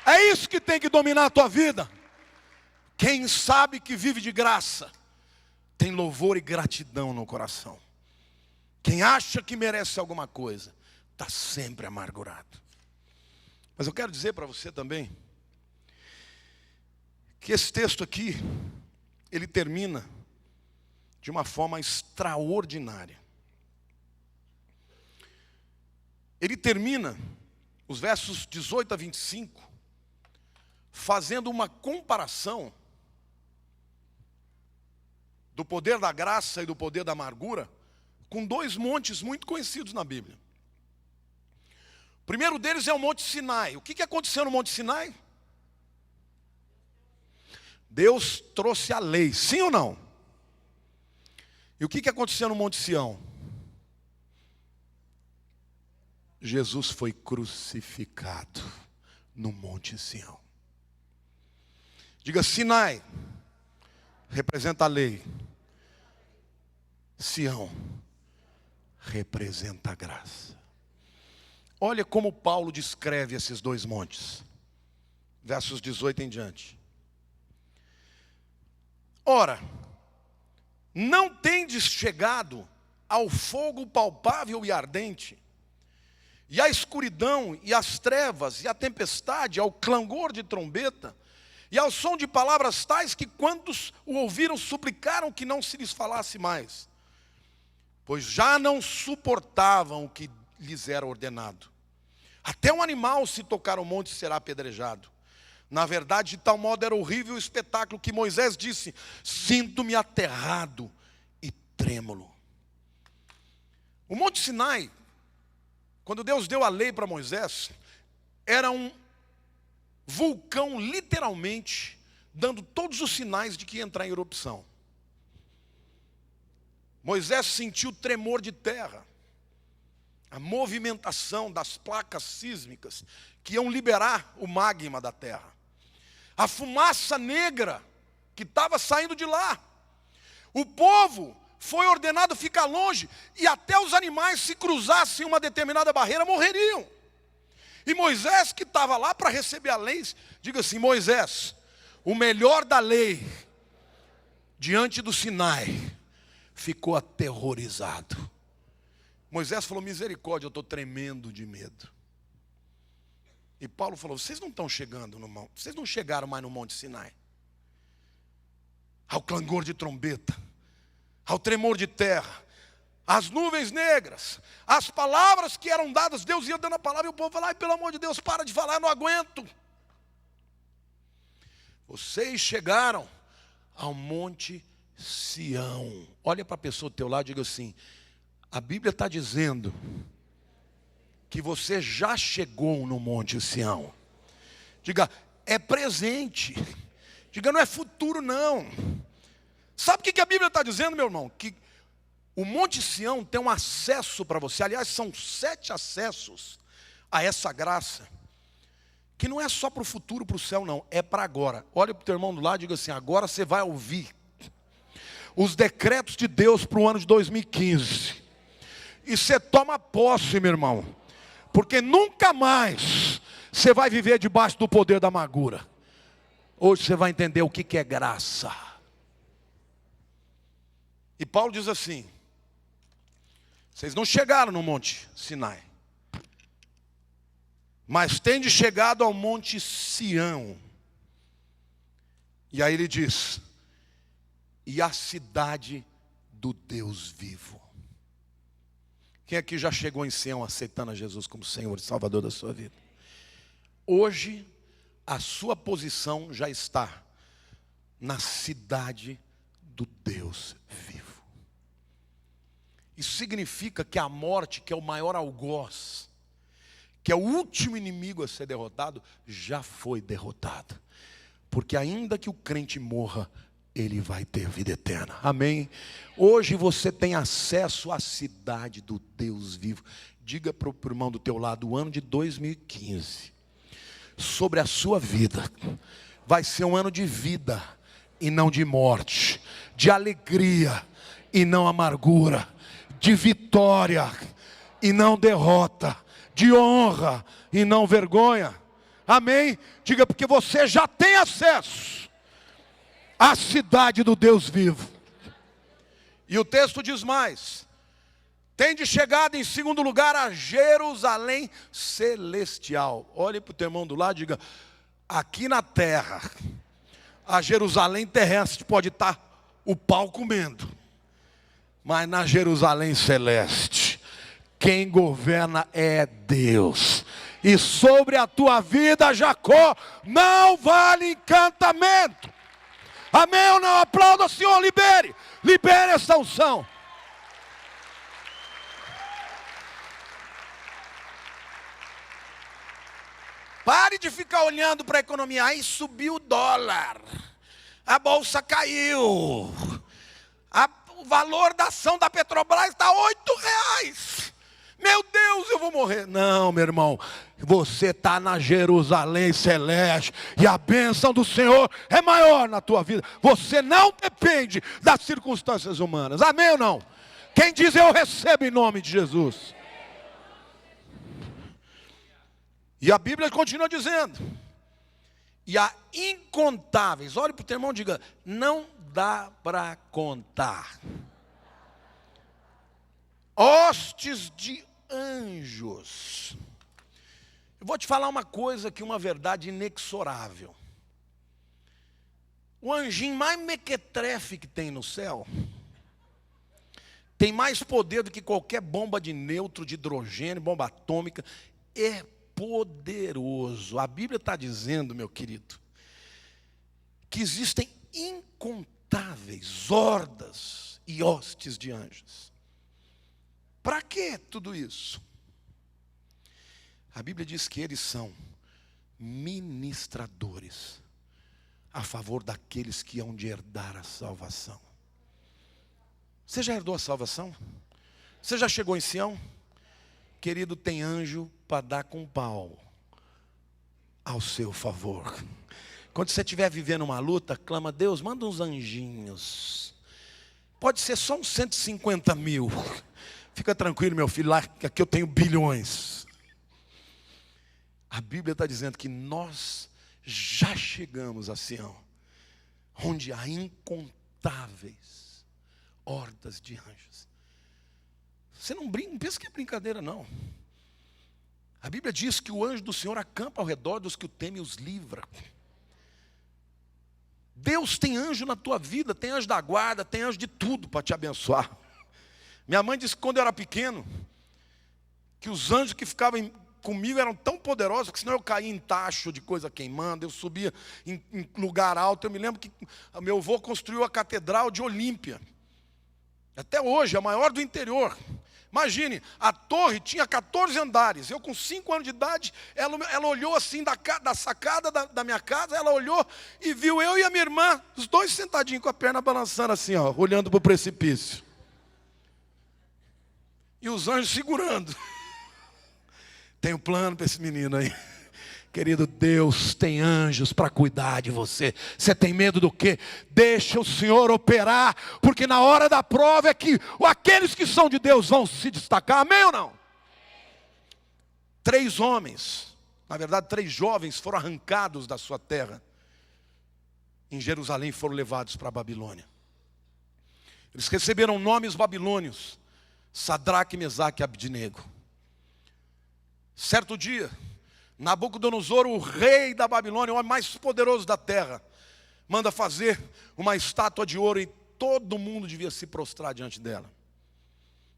É isso que tem que dominar a tua vida. Quem sabe que vive de graça, tem louvor e gratidão no coração. Quem acha que merece alguma coisa, está sempre amargurado. Mas eu quero dizer para você também, que esse texto aqui, ele termina de uma forma extraordinária. Ele termina, os versos 18 a 25, fazendo uma comparação do poder da graça e do poder da amargura, com dois montes muito conhecidos na Bíblia. O primeiro deles é o Monte Sinai. O que aconteceu no Monte Sinai? Deus trouxe a lei, sim ou não? E o que aconteceu no Monte Sião? Jesus foi crucificado no Monte Sião. Diga: Sinai representa a lei, Sião representa a graça. Olha como Paulo descreve esses dois montes, versos 18 em diante. Ora, não tendes chegado ao fogo palpável e ardente, e à escuridão, e às trevas, e à tempestade, ao clangor de trombeta, e ao som de palavras tais que quantos o ouviram suplicaram que não se lhes falasse mais, pois já não suportavam o que lhes era ordenado. Até um animal, se tocar o monte, será apedrejado. Na verdade, de tal modo era horrível o espetáculo que Moisés disse: sinto-me aterrado e trêmulo. O Monte Sinai, quando Deus deu a lei para Moisés, era um vulcão literalmente dando todos os sinais de que ia entrar em erupção. Moisés sentiu tremor de terra, a movimentação das placas sísmicas que iam liberar o magma da terra, a fumaça negra que estava saindo de lá. O povo foi ordenado ficar longe, e até os animais, se cruzassem uma determinada barreira, morreriam. E Moisés, que estava lá para receber a lei, diga assim: Moisés, o melhor da lei, diante do Sinai, ficou aterrorizado. Moisés falou: misericórdia, eu estou tremendo de medo. E Paulo falou: vocês não estão chegando no monte, vocês não chegaram mais no Monte Sinai. Ao clangor de trombeta, ao tremor de terra, as nuvens negras, as palavras que eram dadas, Deus ia dando a palavra e o povo falava: ai, pelo amor de Deus, para de falar, eu não aguento. Vocês chegaram ao Monte Sião. Olha para a pessoa do teu lado e diga assim: a Bíblia está dizendo que você já chegou no Monte Sião. Diga, é presente. Diga, não é futuro não. Sabe o que a Bíblia está dizendo, meu irmão? Que o Monte Sião tem um acesso para você. Aliás, são 7 acessos a essa graça, que não é só para o futuro, para o céu não, é para agora. Olha para o teu irmão do lado e diga assim: agora você vai ouvir os decretos de Deus para o ano de 2015. E você toma posse, meu irmão, porque nunca mais você vai viver debaixo do poder da amargura. Hoje você vai entender o que é graça. E Paulo diz assim: vocês não chegaram no Monte Sinai, mas tende chegado ao Monte Sião. E aí ele diz: e a cidade do Deus vivo. Quem aqui já chegou em Sião aceitando a Jesus como Senhor e Salvador da sua vida? Hoje, a sua posição já está na cidade do Deus vivo. Isso significa que a morte, que é o maior algoz, que é o último inimigo a ser derrotado, já foi derrotado. Porque ainda que o crente morra, ele vai ter vida eterna. Amém? Hoje você tem acesso à cidade do Deus vivo. Diga para o irmão do teu lado: o ano de 2015, sobre a sua vida, vai ser um ano de vida e não de morte, de alegria e não amargura, de vitória e não derrota, de honra e não vergonha. Amém? Diga, porque você já tem acesso à cidade do Deus vivo. E o texto diz mais: tende chegado em segundo lugar a Jerusalém celestial. Olhe para o teu irmão do lado e diga: aqui na terra, a Jerusalém terrestre pode estar o pau comendo, mas na Jerusalém celeste, quem governa é Deus. E sobre a tua vida, Jacó, não vale encantamento. Amém ou não? Aplauda o Senhor, libere essa unção. Pare de ficar olhando para a economia. Aí subiu o dólar, a bolsa caiu, o valor da ação da Petrobras está R$8. Meu Deus, eu vou morrer. Não, meu irmão, você está na Jerusalém celeste, e a bênção do Senhor é maior na tua vida. Você não depende das circunstâncias humanas. Amém ou não? Quem diz eu recebo em nome de Jesus. E a Bíblia continua dizendo: e há incontáveis. Olhe para o teu irmão e diga: não dá para contar. Hostes de anjos. Eu vou te falar uma coisa aqui, uma verdade inexorável. O anjinho mais mequetrefe que tem no céu tem mais poder do que qualquer bomba de nêutron, de hidrogênio, bomba atômica. É poderoso. A Bíblia está dizendo, meu querido, que existem incontáveis hordas e hostes de anjos. Para que tudo isso? A Bíblia diz que eles são ministradores a favor daqueles que hão de herdar a salvação. Você já herdou a salvação? Você já chegou em Sião? Querido, tem anjo para dar com pau ao seu favor. Quando você estiver vivendo uma luta, clama: Deus, manda uns anjinhos. Pode ser só uns 150 mil. Fica tranquilo, meu filho, lá que aqui eu tenho bilhões. A Bíblia está dizendo que nós já chegamos a Sião, onde há incontáveis hordas de anjos. Você não pensa que é brincadeira, não. A Bíblia diz que o anjo do Senhor acampa ao redor dos que o temem e os livra. Deus tem anjo na tua vida, tem anjo da guarda, tem anjo de tudo para te abençoar. Minha mãe disse que quando eu era pequeno, que os anjos que ficavam comigo eram tão poderosos, que senão eu caía em tacho de coisa queimando, eu subia em lugar alto. Eu me lembro que meu avô construiu a Catedral de Olímpia. Até hoje, a maior do interior. Imagine, a torre tinha 14 andares. Eu com 5 anos de idade, ela olhou assim da sacada da minha casa, ela olhou e viu eu e a minha irmã, os dois sentadinhos com a perna balançando assim, ó, olhando para o precipício. E os anjos segurando. Tem um plano para esse menino aí. Querido, Deus tem anjos para cuidar de você. Você tem medo do quê? Deixa o Senhor operar, porque na hora da prova é que aqueles que são de Deus vão se destacar. Amém ou não? 3 homens, na verdade 3 jovens foram arrancados da sua terra. Em Jerusalém foram levados para a Babilônia. Eles receberam nomes babilônios: Sadraque, Mesaque e Abdinego. Certo dia, Nabucodonosor, o rei da Babilônia, o homem mais poderoso da terra, manda fazer uma estátua de ouro e todo mundo devia se prostrar diante dela.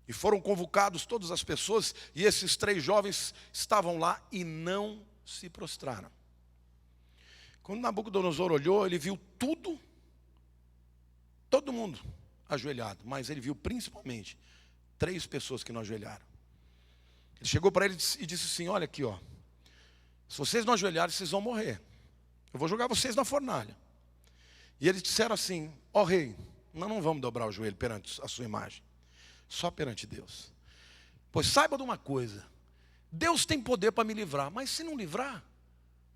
E foram convocados todas as pessoas, e esses 3 jovens estavam lá e não se prostraram. Quando Nabucodonosor olhou, ele viu tudo, todo mundo ajoelhado, mas ele viu principalmente 3 pessoas que não ajoelharam. Ele chegou para eles e disse assim: olha aqui, ó, se vocês não ajoelharem, vocês vão morrer. Eu vou jogar vocês na fornalha. E eles disseram assim: ó rei, nós não vamos dobrar o joelho perante a sua imagem, só perante Deus. Pois saiba de uma coisa, Deus tem poder para me livrar, mas se não livrar,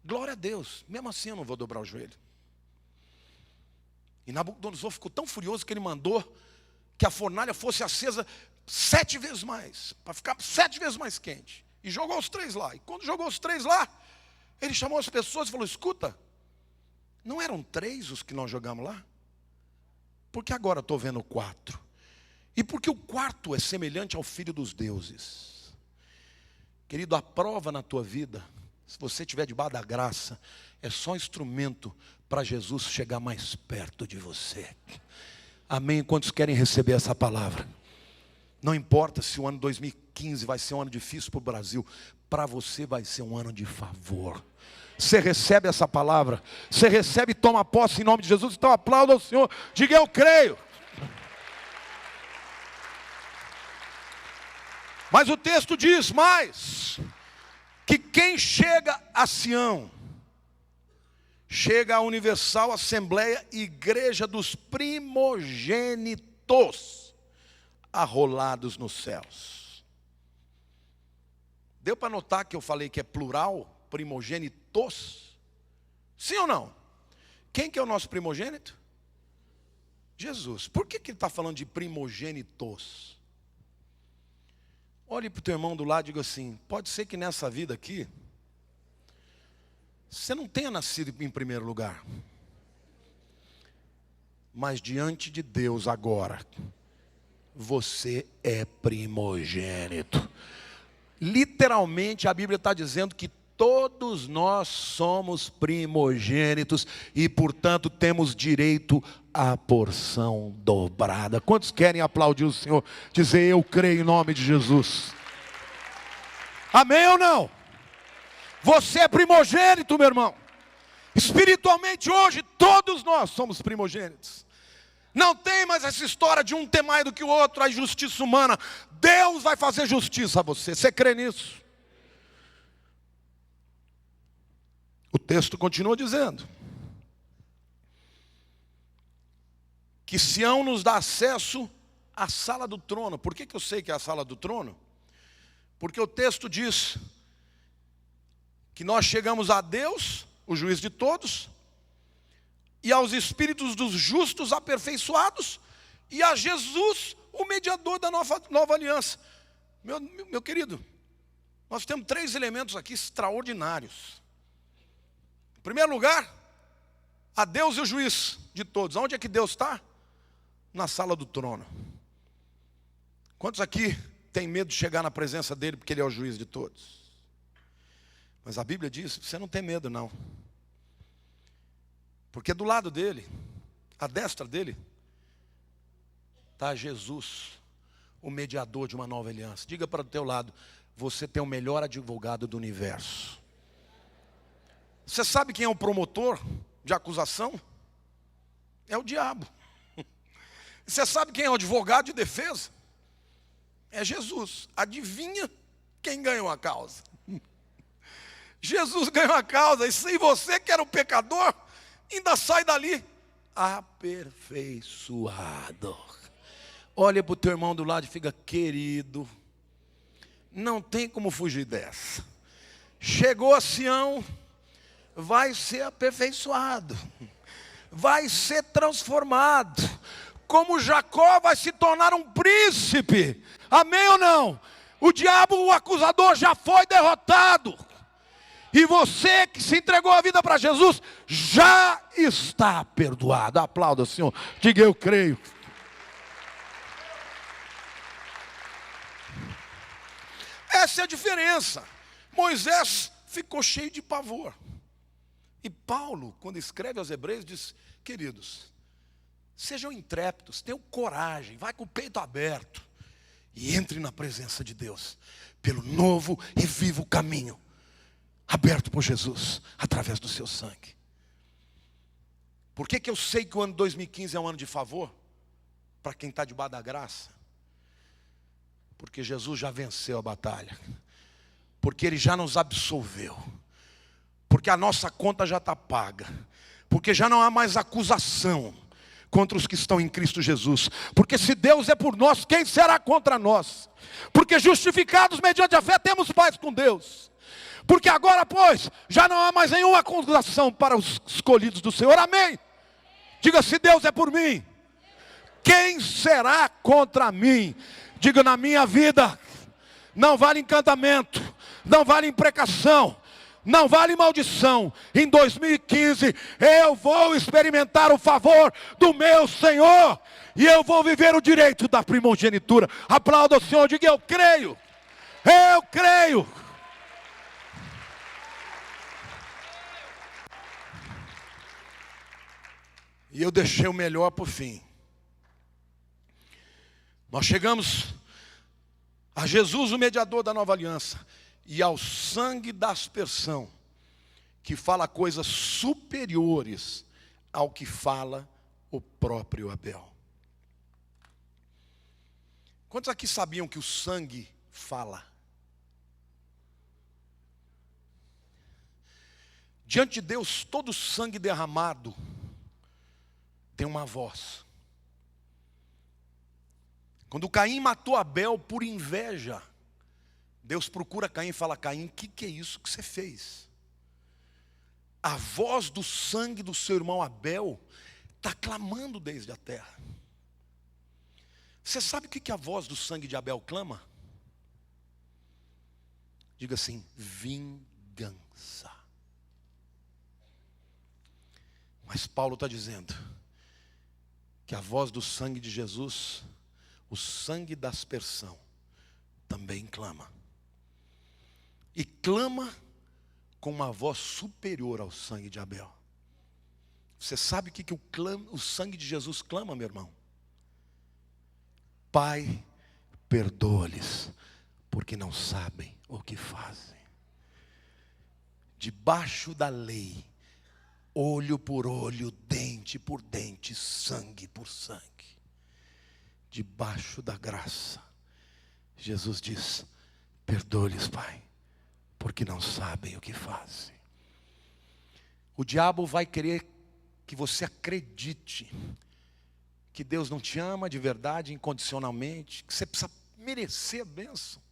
glória a Deus, mesmo assim eu não vou dobrar o joelho. E Nabucodonosor ficou tão furioso que ele mandou que a fornalha fosse acesa 7 vezes mais, para ficar 7 vezes mais quente. E jogou os 3 lá. E quando jogou os 3 lá, ele chamou as pessoas e falou: escuta, não eram 3 os que nós jogamos lá? Porque agora estou vendo 4. E porque o 4 é semelhante ao filho dos deuses. Querido, a prova na tua vida, se você estiver debaixo da graça, é só instrumento para Jesus chegar mais perto de você. Amém? Quantos querem receber essa palavra? Não importa se o ano 2015 vai ser um ano difícil para o Brasil, para você vai ser um ano de favor. Você recebe essa palavra, você recebe e toma posse em nome de Jesus. Então aplauda ao Senhor, diga: eu creio. Mas o texto diz mais, que quem chega a Sião, chega à universal assembleia, igreja dos primogênitos, arrolados nos céus. Deu para notar que eu falei que é plural, primogênitos? Sim ou não? Quem que é o nosso primogênito? Jesus. Por que ele está falando de primogênitos? Olhe para o teu irmão do lado e diga assim: pode ser que nessa vida aqui, você não tenha nascido em primeiro lugar, mas diante de Deus agora, você é primogênito. Literalmente a Bíblia está dizendo que todos nós somos primogênitos e portanto temos direito à porção dobrada. Quantos querem aplaudir o Senhor? Dizer: eu creio em nome de Jesus. Amém ou não? Você é primogênito, meu irmão. Espiritualmente hoje todos nós somos primogênitos. Não tem mais essa história de um ter mais do que o outro, a injustiça humana. Deus vai fazer justiça a você. Você crê nisso? O texto continua dizendo que Sião nos dá acesso à sala do trono. Por que eu sei que é a sala do trono? Porque o texto diz que nós chegamos a Deus, o juiz de todos, e aos espíritos dos justos aperfeiçoados, e a Jesus, o mediador da nova aliança. Meu querido, nós temos 3 elementos aqui extraordinários. Em primeiro lugar, a Deus e o juiz de todos. Onde é que Deus está? Na sala do trono. Quantos aqui têm medo de chegar na presença dele porque ele é o juiz de todos? Mas a Bíblia diz: você não tem medo não. Porque do lado dele, à destra dele, está Jesus, o mediador de uma nova aliança. Diga para o teu lado: você tem o melhor advogado do universo. Você sabe quem é o promotor de acusação? É o diabo. Você sabe quem é o advogado de defesa? É Jesus. Adivinha quem ganhou a causa? Jesus ganhou a causa. E se você que era o pecador, ainda sai dali aperfeiçoado. Olha para o teu irmão do lado e fica: querido, não tem como fugir dessa. Chegou a Sião, vai ser aperfeiçoado, vai ser transformado. Como Jacó vai se tornar um príncipe. Amém ou não? O diabo, o acusador, já foi derrotado. E você que se entregou a vida para Jesus, já está perdoado. Aplauda, Senhor. Diga: eu creio. Essa é a diferença. Moisés ficou cheio de pavor. E Paulo, quando escreve aos Hebreus, diz: queridos, sejam intrépidos, tenham coragem, vai com o peito aberto e entre na presença de Deus, pelo novo e vivo caminho, aberto por Jesus, através do seu sangue. Por que eu sei que o ano 2015 é um ano de favor? Para quem está debaixo da graça. Porque Jesus já venceu a batalha. Porque Ele já nos absolveu. Porque a nossa conta já está paga. Porque já não há mais acusação contra os que estão em Cristo Jesus. Porque se Deus é por nós, quem será contra nós? Porque justificados mediante a fé temos paz com Deus. Porque agora, pois, já não há mais nenhuma acusação para os escolhidos do Senhor. Amém? Diga: se Deus é por mim, quem será contra mim? Diga: na minha vida não vale encantamento, não vale imprecação, não vale maldição. Em 2015 eu vou experimentar o favor do meu Senhor. E eu vou viver o direito da primogenitura. Aplauda o Senhor, diga: eu creio. Eu creio. E eu deixei o melhor para o fim. Nós chegamos a Jesus, o mediador da nova aliança, e ao sangue da aspersão, que fala coisas superiores ao que fala o próprio Abel. Quantos aqui sabiam que o sangue fala? Diante de Deus, todo o sangue derramado tem uma voz. Quando Caim matou Abel por inveja, Deus procura Caim e fala: Caim, o que é isso que você fez? A voz do sangue do seu irmão Abel está clamando desde a terra. Você sabe o que a voz do sangue de Abel clama? Diga assim: vingança. Mas Paulo está dizendo que a voz do sangue de Jesus, o sangue da aspersão, também clama. E clama com uma voz superior ao sangue de Abel. Você sabe o que o sangue de Jesus clama, meu irmão? Pai, perdoa-lhes, porque não sabem o que fazem. Debaixo da lei, olho por olho, dente por dente, sangue por sangue. Debaixo da graça, Jesus diz: perdoa-lhes, Pai, porque não sabem o que fazem. O diabo vai querer que você acredite que Deus não te ama de verdade, incondicionalmente, que você precisa merecer a bênção.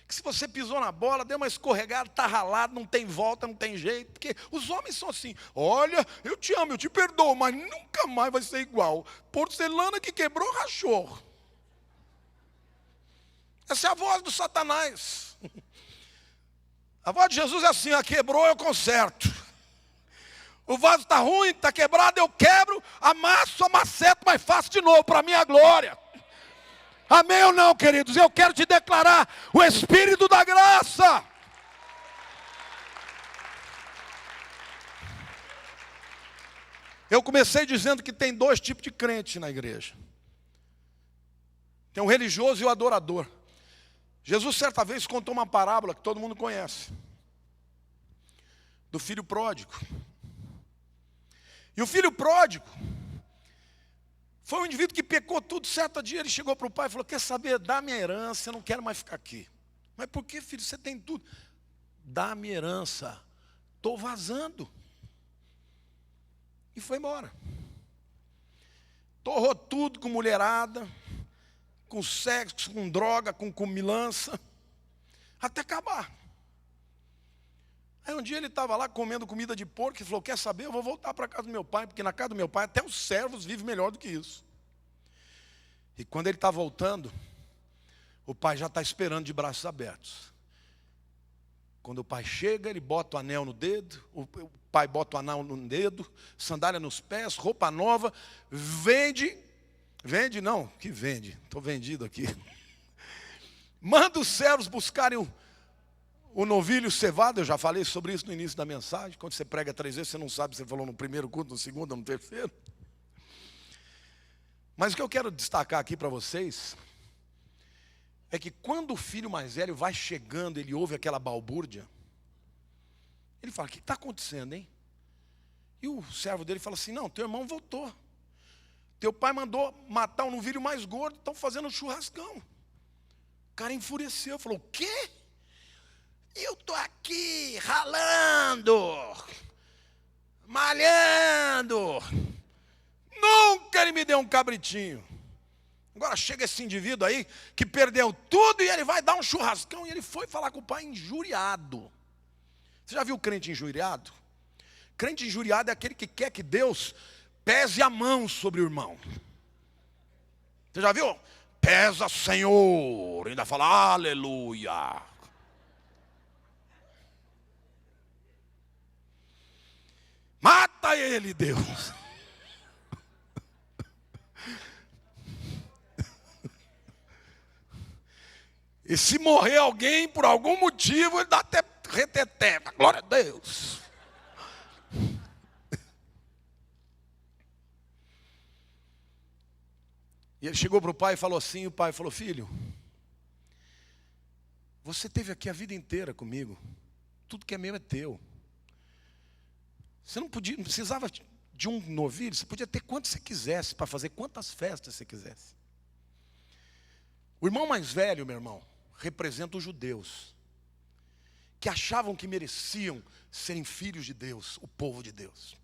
Que se você pisou na bola, deu uma escorregada, está ralado, não tem volta, não tem jeito. Porque os homens são assim: olha, eu te amo, eu te perdoo, mas nunca mais vai ser igual. Porcelana que quebrou, rachou. Essa é a voz do Satanás. A voz de Jesus é assim: quebrou, eu conserto. O vaso está ruim, está quebrado, eu quebro, amasso, amaceto, mas faço de novo para a minha glória. Amém ou não, queridos? Eu quero te declarar o Espírito da graça. Eu comecei dizendo que tem dois tipos de crente na igreja. Tem o religioso e o adorador. Jesus certa vez contou uma parábola que todo mundo conhece, do filho pródigo. E o filho pródigo foi um indivíduo que pecou tudo. Certo dia ele chegou para o pai e falou: quer saber, dá minha herança, eu não quero mais ficar aqui. Mas por que, filho, você tem tudo? Dá minha herança, estou vazando. E foi embora. Torrou tudo com mulherada, com sexo, com droga, com comilança, até acabar. Aí um dia ele estava lá comendo comida de porco e falou: quer saber, eu vou voltar para a casa do meu pai, porque na casa do meu pai até os servos vivem melhor do que isso. E quando ele está voltando, o pai já está esperando de braços abertos. Quando o pai chega, ele bota o anel no dedo, o pai bota o anel no dedo, sandália nos pés, roupa nova, vende não, que vende, estou vendido aqui. Manda os servos buscarem o novilho cevado. Eu já falei sobre isso no início da mensagem. Quando você prega 3 vezes, você não sabe se você falou no primeiro culto, no segundo ou no terceiro. Mas o que eu quero destacar aqui para vocês é que quando o filho mais velho vai chegando, ele ouve aquela balbúrdia, ele fala: o que está acontecendo, hein? E o servo dele fala assim: não, teu irmão voltou. Teu pai mandou matar um novilho mais gordo, estão fazendo um churrascão. O cara enfureceu, falou: o quê? Eu estou aqui ralando, malhando, nunca ele me deu um cabritinho. Agora chega esse indivíduo aí que perdeu tudo e ele vai dar um churrascão. E ele foi falar com o pai injuriado. Você já viu crente injuriado? Crente injuriado é aquele que quer que Deus pese a mão sobre o irmão. Você já viu? Pesa, Senhor. Ainda fala aleluia. Mata ele, Deus. E se morrer alguém por algum motivo, ele dá até reteté. Glória a Deus. E ele chegou para o pai e falou assim, o pai falou: filho, você esteve aqui a vida inteira comigo. Tudo que é meu é teu. Você não precisava de um novilho, você podia ter quanto você quisesse, para fazer quantas festas você quisesse. O irmão mais velho, meu irmão, representa os judeus, que achavam que mereciam serem filhos de Deus, o povo de Deus.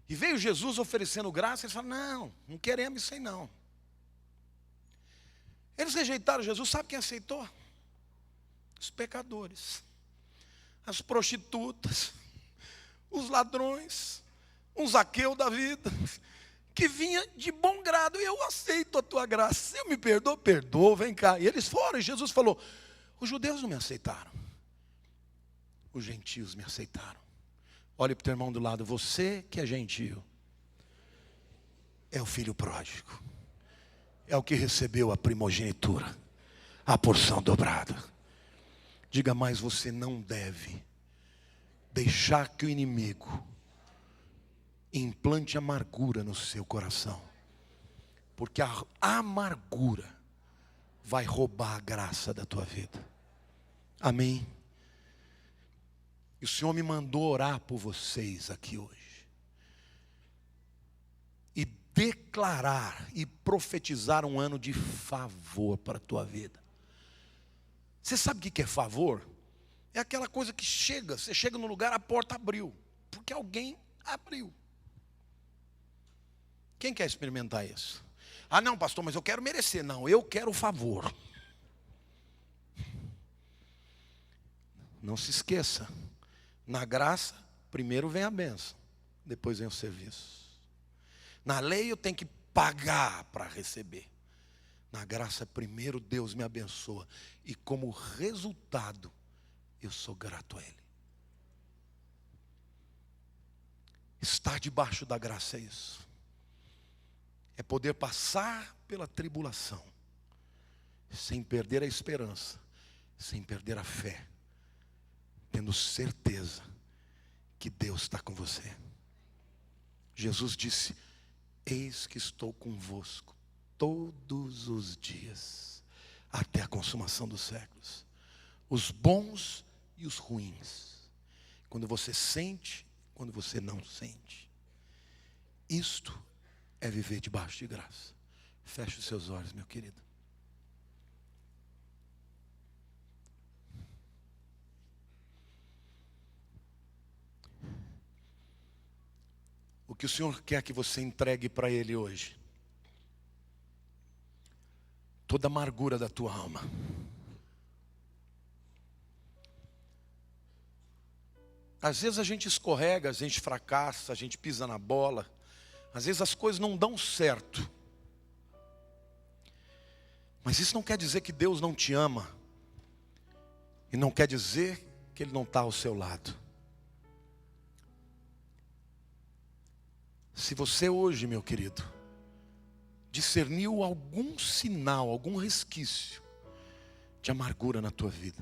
E veio Jesus oferecendo graça, eles falaram: não queremos isso aí não. Eles rejeitaram Jesus, sabe quem aceitou? Os pecadores, as prostitutas, os ladrões, um Zaqueu da vida, que vinha de bom grado: eu aceito a tua graça, eu me perdoo, perdoo, vem cá. E eles foram, e Jesus falou: os judeus não me aceitaram, os gentios me aceitaram. Olhe para o teu irmão do lado: você que é gentio, é o filho pródigo, é o que recebeu a primogenitura, a porção dobrada. Diga mais: você não deve deixar que o inimigo implante amargura no seu coração, porque a amargura vai roubar a graça da tua vida. Amém? E o Senhor me mandou orar por vocês aqui hoje, e declarar e profetizar um ano de favor para a tua vida. Você sabe o que é favor? É aquela coisa que você chega no lugar, a porta abriu, porque alguém abriu. Quem quer experimentar isso? Ah, não, pastor, mas eu quero merecer. Não, eu quero o favor. Não se esqueça, na graça, primeiro vem a bênção, depois vem o serviço. Na lei eu tenho que pagar para receber. Na graça, primeiro Deus me abençoa, e como resultado, eu sou grato a Ele. Estar debaixo da graça é isso. É poder passar pela tribulação, sem perder a esperança, sem perder a fé, tendo certeza que Deus está com você. Jesus disse: eis que estou convosco todos os dias, até a consumação dos séculos. Os bons e os ruins. Quando você sente, quando você não sente. Isto é viver debaixo de graça. Feche os seus olhos, meu querido. O que o Senhor quer que você entregue para Ele hoje? Toda a amargura da tua alma. Às vezes a gente escorrega, a gente fracassa, a gente pisa na bola. Às vezes as coisas não dão certo. Mas isso não quer dizer que Deus não te ama. E não quer dizer que Ele não está ao seu lado. Se você hoje, meu querido, discerniu algum sinal, algum resquício de amargura na tua vida,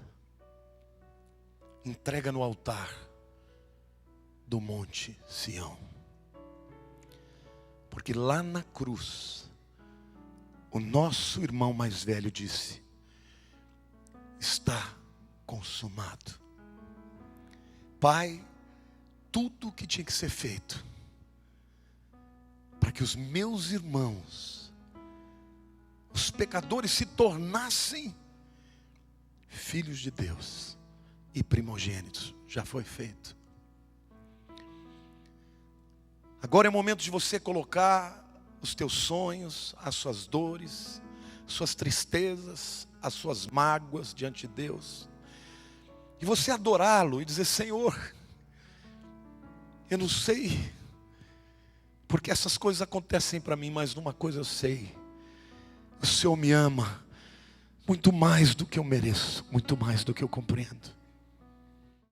entrega no altar do Monte Sião. Porque lá na cruz, o nosso irmão mais velho disse: está consumado. Pai, tudo o que tinha que ser feito para que os meus irmãos, os pecadores, se tornassem filhos de Deus e primogênitos, já foi feito. Agora é o momento de você colocar os teus sonhos, as suas dores, suas tristezas, as suas mágoas diante de Deus. E você adorá-lo e dizer: Senhor, eu não sei porque essas coisas acontecem para mim, mas numa coisa eu sei: o Senhor me ama muito mais do que eu mereço, muito mais do que eu compreendo.